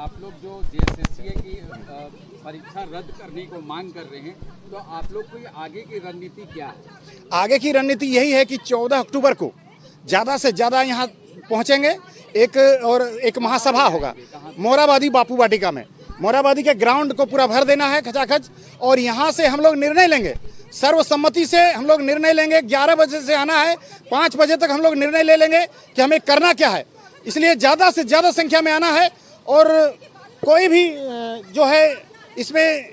आप लोग जो जेएसएससी की परीक्षा रद्द करने को मांग कर रहे हैं, तो आप लोग की आगे की रणनीति क्या है? आगे की रणनीति यही है कि 14 अक्टूबर को ज़्यादा से ज़्यादा यहाँ पहुँचेंगे। एक महासभा होगा मोराबादी बापू वाटिका में। मोराबादी के ग्राउंड को पूरा भर देना है खचाखच, और यहाँ से हम लोग निर्णय लेंगे, सर्वसम्मति से हम लोग निर्णय लेंगे। 11 बजे से आना है, 5 बजे तक हम लोग निर्णय ले लेंगे कि हमें करना क्या है। इसलिए ज़्यादा से ज़्यादा संख्या में आना है, और कोई भी जो है इसमें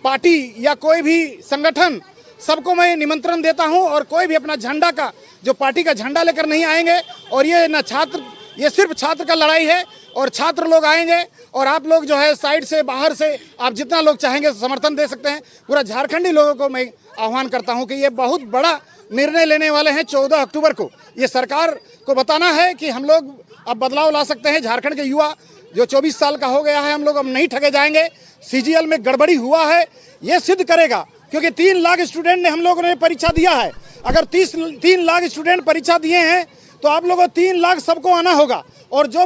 पार्टी या कोई भी संगठन, सबको मैं निमंत्रण देता हूं। और कोई भी अपना झंडा का, जो पार्टी का झंडा लेकर नहीं आएंगे, और ये सिर्फ छात्र का लड़ाई है, और छात्र लोग आएंगे। और आप लोग जो है साइड से, बाहर से, आप जितना लोग चाहेंगे समर्थन दे सकते हैं। पूरा झारखंडी लोगों को मैं आह्वान करता हूं कि ये बहुत बड़ा निर्णय लेने वाले हैं 14 अक्टूबर को। ये सरकार को बताना है कि हम लोग अब बदलाव ला सकते हैं। झारखंड के युवा जो 24 साल का हो गया है, हम लोग अब नहीं ठगे जाएंगे। सीजीएल में गड़बड़ी हुआ है, ये सिद्ध करेगा, क्योंकि 3 लाख स्टूडेंट ने हम लोगों ने परीक्षा दिया है। अगर 3 लाख स्टूडेंट परीक्षा दिए हैं, तो आप लोगों को 3 लाख सबको आना होगा। और जो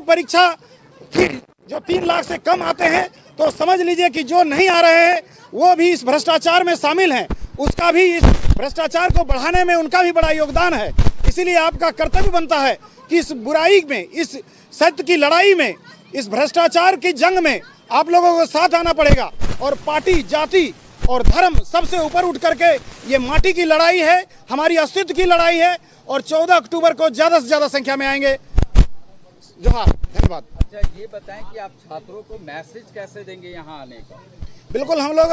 3 लाख से कम आते हैं, तो समझ लीजिए कि जो नहीं आ रहे हैं वो भी इस भ्रष्टाचार में शामिल हैं। उसका भी, इस भ्रष्टाचार को बढ़ाने में उनका भी बड़ा योगदान है। इसीलिए आपका कर्तव्य बनता है कि इस बुराई में, इस सत्य की लड़ाई में, इस भ्रष्टाचार की जंग में आप लोगों को साथ आना पड़ेगा। और पार्टी, जाति और धर्म सबसे ऊपर उठ करके ये माटी की लड़ाई है, हमारी अस्तित्व की लड़ाई है। और 14 अक्टूबर को ज़्यादा से ज़्यादा संख्या में आएंगे। जोहार, धन्यवाद। अच्छा, ये बताएं कि आप छात्रों को मैसेज कैसे देंगे यहाँ आने का? बिल्कुल, हम लोग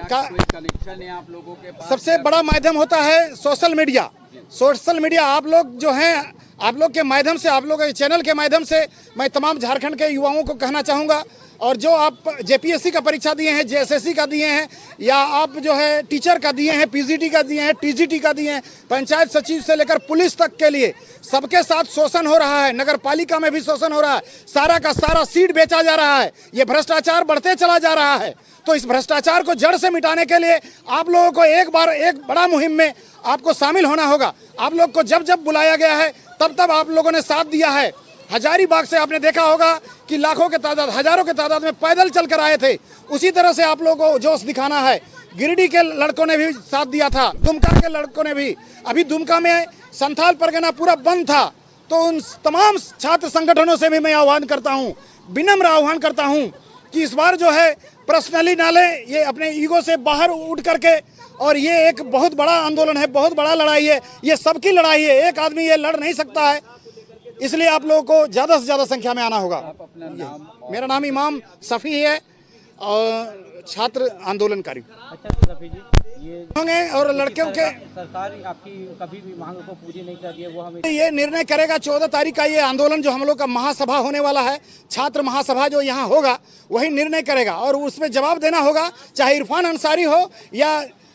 का कनेक्शन है आप लोगों के पास? सबसे बड़ा माध्यम होता है सोशल मीडिया। सोशल मीडिया आप लोग जो हैं, आप लोग के माध्यम से, आप लोग के चैनल के माध्यम से मैं तमाम झारखंड के युवाओं को कहना चाहूँगा। और जो आप जेपीएससी का परीक्षा दिए हैं, जेएसएससी का दिए हैं, या आप जो है टीचर का दिए हैं, पीजीटी का दिए हैं, टीजीटी का दिए हैं, पंचायत सचिव से लेकर पुलिस तक के लिए सबके साथ शोषण हो रहा है। नगर पालिका में भी शोषण हो रहा है। सारा का सारा सीट बेचा जा रहा है। ये भ्रष्टाचार बढ़ते चला जा रहा है। तो इस भ्रष्टाचार को जड़ से मिटाने के लिए आप लोगों को एक बड़ा मुहिम में आपको शामिल होना होगा। आप लोग को जब जब बुलाया गया है, तब तब आप लोगों ने साथ दिया है। हजारीबाग से आपने देखा होगा कि लाखों के तादाद, हजारों के तादाद में पैदल चल कर आए थे। उसी तरह से आप लोगों को जोश दिखाना है। गिरिडीह के लड़कों ने भी साथ दिया था, दुमका के लड़कों ने भी। अभी दुमका में संथाल परगना पूरा बंद था। तो उन तमाम छात्र संगठनों से भी मैं आह्वान करता हूँ, विनम्र आह्वान करता हूँ कि इस बार जो है पर्सनली ना लें, ये अपने ईगो से बाहर उठ करके। और ये एक बहुत बड़ा आंदोलन है, बहुत बड़ा लड़ाई है, ये सबकी लड़ाई है। एक आदमी ये लड़ नहीं सकता है। इसलिए आप लोगों को ज़्यादा से ज़्यादा संख्या में आना होगा। आप अपना नाम? मेरा नाम इमाम सफ़ी है, और छात्र आंदोलनकारी। अच्छा सफ़ी जी, ये होंगे। और लड़कियों के सरकार आपकी कभी भी मांग को पूरी नहीं कर रही है, वो हमें ये निर्णय करेगा। 14 तारीख का ये आंदोलन जो हम लोग का महासभा होने वाला है, छात्र महासभा जो यहाँ होगा, वही निर्णय करेगा। और उसमें जवाब देना होगा, चाहे इरफान अंसारी हो, या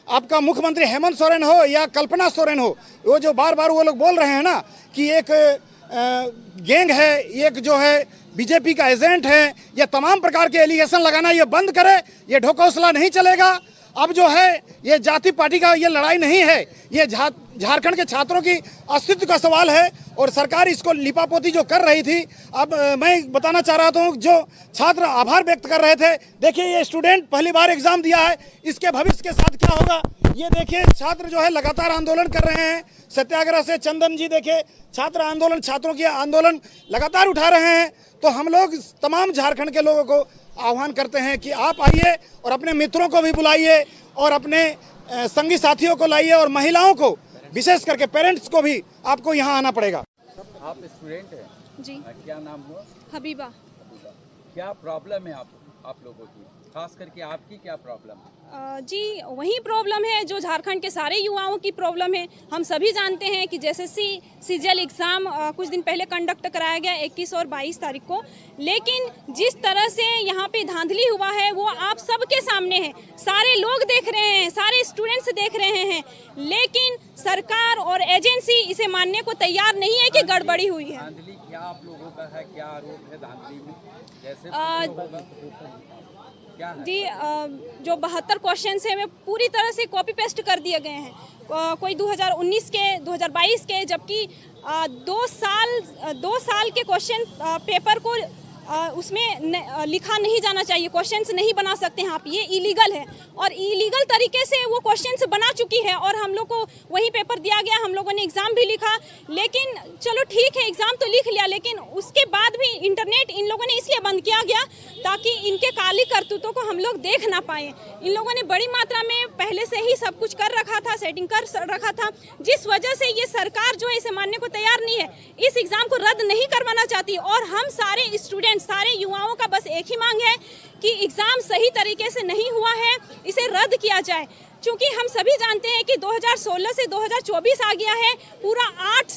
आपका मुख्यमंत्री हेमंत सोरेन हो, या कल्पना सोरेन हो। वो जो बार बार वो लोग बोल रहे हैं ना कि एक गैंग है, एक जो है बीजेपी का एजेंट है, ये तमाम प्रकार के एलिगेशन लगाना ये बंद करे। ये ढकोसला नहीं चलेगा। अब जो है ये जाति पार्टी का ये लड़ाई नहीं है, ये झारखंड के छात्रों की अस्तित्व का सवाल है। और सरकार इसको लिपापोती जो कर रही थी, अब मैं बताना चाह रहा हूँ, जो छात्र आभार व्यक्त कर रहे थे, देखिए ये स्टूडेंट पहली बार एग्जाम दिया है, इसके भविष्य के साथ क्या होगा ये देखिए। छात्र जो है लगातार आंदोलन कर रहे हैं, सत्याग्रह से चंदन जी देखिए, छात्र आंदोलन, छात्रों की आंदोलन लगातार उठा रहे हैं। तो हम लोग तमाम झारखंड के लोगों को आह्वान करते हैं कि आप आइए, और अपने मित्रों को भी बुलाइए, और अपने संगी साथियों को लाइए, और महिलाओं को, विशेष करके पेरेंट्स को भी आपको यहाँ आना पड़ेगा। आप स्टूडेंट हैं? जी। क्या नाम हुआ? हबीबा। क्या प्रॉब्लम है आप लोगों की, खास करके आपकी क्या प्रॉब्लम है? जी, वही प्रॉब्लम है जो झारखंड के सारे युवाओं की प्रॉब्लम है। हम सभी जानते हैं कि जेएसएससी सीजीएल एग्ज़ाम कुछ दिन पहले कंडक्ट कराया गया 21 और 22 तारीख को, लेकिन जिस तरह से यहाँ पे धांधली हुआ है वो आप सबके सामने है। सारे लोग देख रहे हैं, सारे स्टूडेंट्स देख रहे हैं, लेकिन सरकार और एजेंसी इसे मानने को तैयार नहीं है कि गड़बड़ी हुई है। धांधली क्या आप लोगों का है, क्या आरोप है धांधली में? जैसे क्या है? जी, जो 72 क्वेश्चन है वे पूरी तरह से कॉपी पेस्ट कर दिए गए हैं। कोई 2019 के, 2022 के, जबकि 2 साल के क्वेश्चन पेपर को उसमें लिखा नहीं जाना चाहिए, क्वेश्चंस नहीं बना सकते हैं आप, ये इलीगल है। और इलीगल तरीके से वो क्वेश्चंस बना चुकी है और हम लोग को वही पेपर दिया गया, हम लोगों ने एग्ज़ाम भी लिखा। लेकिन चलो ठीक है, एग्ज़ाम तो लिख लिया, लेकिन उसके बाद भी इंटरनेट इन लोगों ने इसलिए बंद किया गया ताकि इनके काली करतूतों को हम लोग देख ना पाए। इन लोगों ने बड़ी मात्रा में पहले से ही सब कुछ कर रखा था, सेटिंग कर रखा था, जिस वजह से ये सरकार जो है इसे मानने को तैयार नहीं है, इस एग्ज़ाम को रद्द नहीं करवाना चाहती। और हम सारे स्टूडेंट, सारे युवाओं का बस एक ही मांग है कि एग्ज़ाम सही तरीके से नहीं हुआ है, इसे रद्द किया जाए। क्योंकि हम सभी जानते हैं कि 2016 से 2024 आ गया है, पूरा 8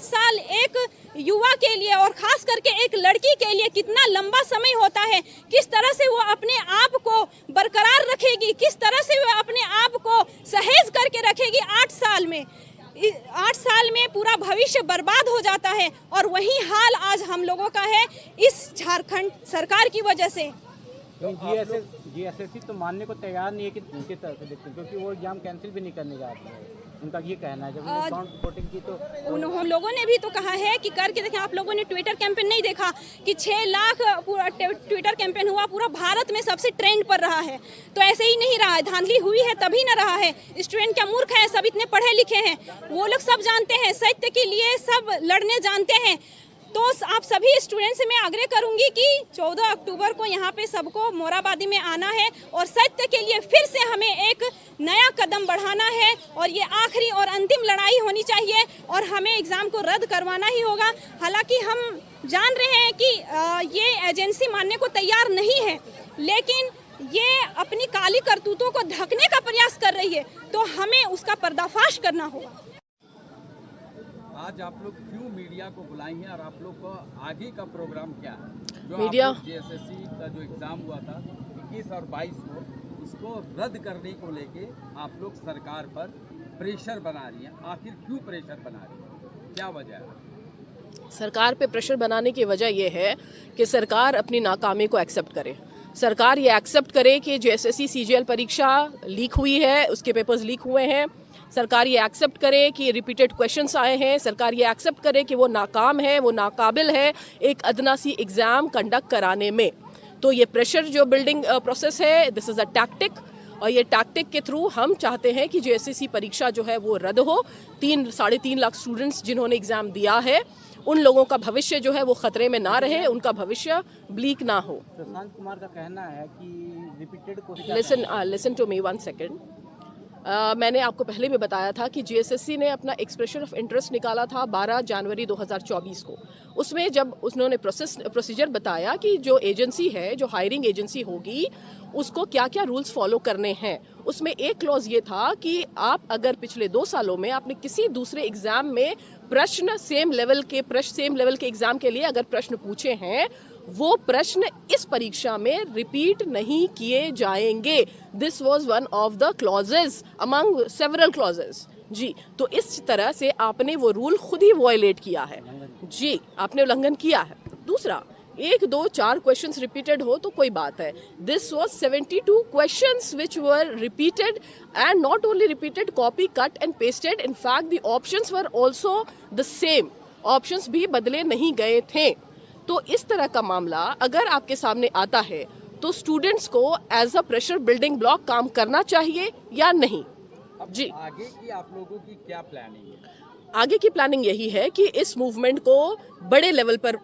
साल एक युवा के लिए और खास करके एक लड़की के लिए कितना लंबा समय होता है। किस तरह से वो अपने आप को बरकरार रखेगी, किस तरह से वो अपने आप को सहेज करके रखेगी। 8 साल में पूरा भविष्य बर्बाद हो जाता है और वही हाल आज हम लोगों का है इस झारखंड सरकार की वजह से। जीएसएससी तो मानने को तैयार नहीं है कि उनके तरफ से देखते, क्योंकि वो एग्जाम कैंसिल भी नहीं करने जा रहे हैं। उनका ये कहना है, जब उन्होंने वोटिंग की तो हम लोगों ने भी तो कहा है कि करके देखें। आप लोगों ने ट्विटर कैंपेन नहीं देखा कि 6 लाख पूरा ट्विटर कैंपेन हुआ, पूरा भारत में सबसे ट्रेंड पर रहा है। तो ऐसे ही नहीं रहा है, धांधली हुई है तभी न रहा है। स्टूडेंट क्या मूर्ख है, सब इतने पढ़े लिखे हैं, वो लोग सब जानते हैं, सत्य के लिए सब लड़ने जानते हैं। तो आप सभी स्टूडेंट से मैं आग्रह करूंगी कि 14 अक्टूबर को यहाँ पे सबको मोराबादी में आना है और सत्य के लिए फिर से हमें एक नया कदम बढ़ाना है और ये आखिरी और अंतिम लड़ाई होनी चाहिए और हमें एग्ज़ाम को रद्द करवाना ही होगा। हालांकि हम जान रहे हैं कि ये एजेंसी मानने को तैयार नहीं है, लेकिन ये अपनी काली करतूतों को ढकने का प्रयास कर रही है, तो हमें उसका पर्दाफाश करना होगा। आज आप लोग क्यों मीडिया को बुलाएंगे और आप लोग को आगे का प्रोग्राम क्या है? जो मीडिया जीएसएससी का जो एग्ज़ाम हुआ था 21 और 22 को, उसको रद्द करने को लेके आप लोग सरकार पर प्रेशर बना रही हैं। आखिर क्यों प्रेशर बना रही है, क्या वजह है? सरकार पे प्रेशर बनाने की वजह यह है कि सरकार अपनी नाकामी को एक्सेप्ट करे। सरकार ये एक्सेप्ट करे कि जीएसएससी सीजीएल परीक्षा लीक हुई है, उसके पेपर्स लीक हुए हैं। सरकार ये एक्सेप्ट करे कि रिपीटेड क्वेश्चंस आए हैं। सरकार ये एक्सेप्ट करे कि वो नाकाम है, वो नाकाबिल है एक अदना सी एग्ज़ाम कंडक्ट कराने में। तो ये प्रेशर जो बिल्डिंग प्रोसेस है, दिस इज़ अ टैक्टिक, और ये टैक्टिक के थ्रू हम चाहते हैं कि जीएसएससी परीक्षा जो है वो रद्द हो। 3-3.5 लाख स्टूडेंट्स जिन्होंने एग्ज़ाम दिया है, उन लोगों का भविष्य जो है वो खतरे में ना रहे, उनका भविष्य ब्लीक ना हो। प्रशांत कुमार का कहना है कि repeated listen to me 1 second. मैंने आपको पहले भी बताया था कि जीएसएससी ने अपना एक्सप्रेशन ऑफ इंटरेस्ट निकाला था 12 जनवरी 2024 को। उसमें जब उन्होंने प्रोसीजर बताया कि जो एजेंसी है, जो हायरिंग एजेंसी होगी, उसको क्या क्या रूल्स फॉलो करने हैं, उसमें एक क्लॉज ये था कि आप अगर पिछले 2 सालों में आपने किसी दूसरे एग्जाम में प्रश्न सेम लेवल के एग्जाम के लिए अगर प्रश्न पूछे हैं, वो प्रश्न इस परीक्षा में रिपीट नहीं किए जाएंगे। This was one of the clauses among several clauses. जी, तो इस तरह से आपने वो रूल खुद ही वॉयलेट किया है। जी, आपने उल्लंघन किया है। दूसरा, 1, 2, 4 क्वेश्चंस रिपीटेड हो तो कोई बात है। This was 72 questions which were repeated and not only repeated, copy cut and pasted. In fact the options were also the same, options भी बदले नहीं गए थे। तो इस तरह का मामला अगर आपके सामने आता है तो स्टूडेंट्स को as a pressure building block काम करना चाहिए या नहीं? जी, आगे की आप लोगों की क्या प्लानिंग है? आगे की प्लानिंग यही है कि इस मूवमेंट को बड़े लेवल पर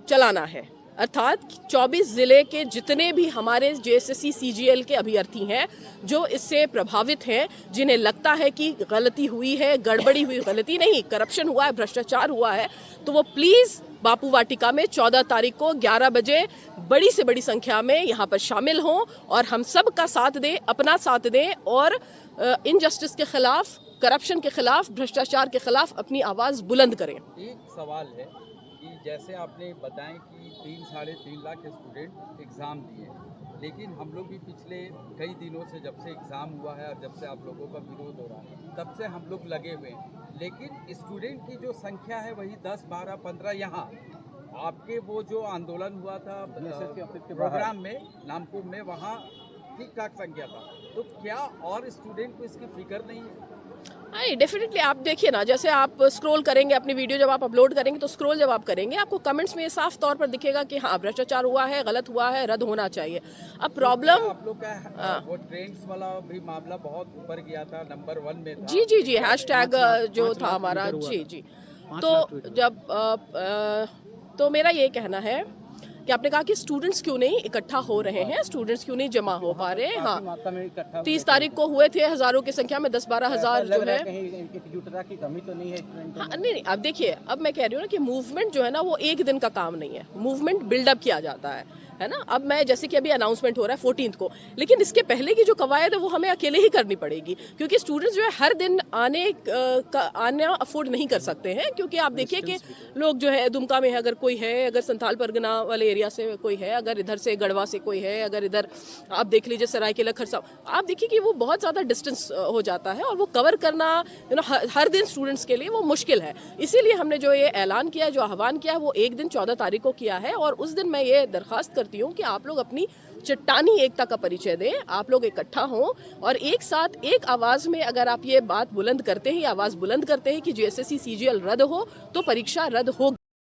चलाना है, अर्थात 24 जिले के जितने भी हमारे जेएसएससी सीजीएल के अभ्यर्थी हैं जो इससे प्रभावित हैं, जिन्हें लगता है कि गलती हुई है, गड़बड़ी हुई, गलती नहीं, करप्शन हुआ है, भ्रष्टाचार हुआ है, तो वो प्लीज़ बापू वाटिका में 14 तारीख को 11 बजे बड़ी से बड़ी संख्या में यहाँ पर शामिल हों और हम सब का साथ दें, अपना साथ दें और इनजस्टिस के खिलाफ, करप्शन के खिलाफ, भ्रष्टाचार के खिलाफ अपनी आवाज़ बुलंद करें। एक सवाल है कि जैसे आपने बताएं कि 3-3.5 लाख स्टूडेंट एग्ज़ाम दिए, लेकिन हम लोग भी पिछले कई दिनों से, जब से एग्ज़ाम हुआ है और जब से आप लोगों का विरोध हो रहा है, तब से हम लोग लगे हुए हैं, लेकिन स्टूडेंट की जो संख्या है वही 10, 12, 15 यहाँ आपके वो जो आंदोलन हुआ था प्रोग्राम में नामकुम में, वहाँ ठीक ठाक संख्या था। तो क्या और स्टूडेंट को इसकी फिक्र नहीं है? नहीं, डेफिनेटली आप देखिए ना, जैसे आप स्क्रॉल करेंगे अपनी वीडियो जब आप अपलोड करेंगे तो स्क्रॉल जब आप करेंगे आपको कमेंट्स में ये साफ तौर पर दिखेगा कि हाँ भ्रष्टाचार हुआ है, गलत हुआ है, रद्द होना चाहिए। अब प्रॉब्लम आप लोग का वो ट्रेंड्स वाला भी मामला बहुत ऊपर गया था, नंबर 1 में था। जी जी जी, हैशटैग जो था हमारा, जी जी। तो जब तो मेरा ये कहना है कि आपने कहा कि स्टूडेंट्स क्यों नहीं इकट्ठा हो रहे हैं, स्टूडेंट्स क्यों नहीं जमा हो पा रहे हैं। हाँ, मात्रा में इकट्ठा 30 तारीख को हुए थे हजारों की संख्या में, 10-12 हजार जो है। कहीं एकजुटता की कमी तो नहीं है स्टूडेंट? हाँ, नहीं, अब देखिए, अब मैं कह रही हूँ ना कि मूवमेंट जो है ना वो एक दिन का काम नहीं है, मूवमेंट बिल्डअप किया जाता है ना। अब मैं जैसे कि अभी अनाउंसमेंट हो रहा है 14 को, लेकिन इसके पहले की जो कवायद है वो हमें अकेले ही करनी पड़ेगी, क्योंकि स्टूडेंट्स जो है हर दिन आना अफोर्ड नहीं कर सकते हैं। क्योंकि आप देखिए कि लोग जो है दुमका में है, अगर कोई है, अगर संथाल परगना वाले एरिया से कोई है, अगर इधर से गढ़वा से कोई है, अगर इधर आप देख लीजिए सरायकेला खरसा, आप देखिए कि वो बहुत ज़्यादा डिस्टेंस हो जाता है और वो कवर करना हर दिन स्टूडेंट्स के लिए वो मुश्किल है। इसीलिए हमने जो ये ऐलान किया, जो आह्वान किया, वो एक दिन 14 तारीख को किया है। और उस दिन मैं ये दरख्वास्त करती हूँ कि आप लोग अपनी चट्टानी एकता का परिचय दें, आप लोग इकट्ठा हों और एक साथ एक आवाज़ में अगर आप ये बात बुलंद करते हैं, आवाज़ बुलंद करते हैं कि जेएसएससी सीजीएल रद्द हो तो परीक्षा रद्द होगी।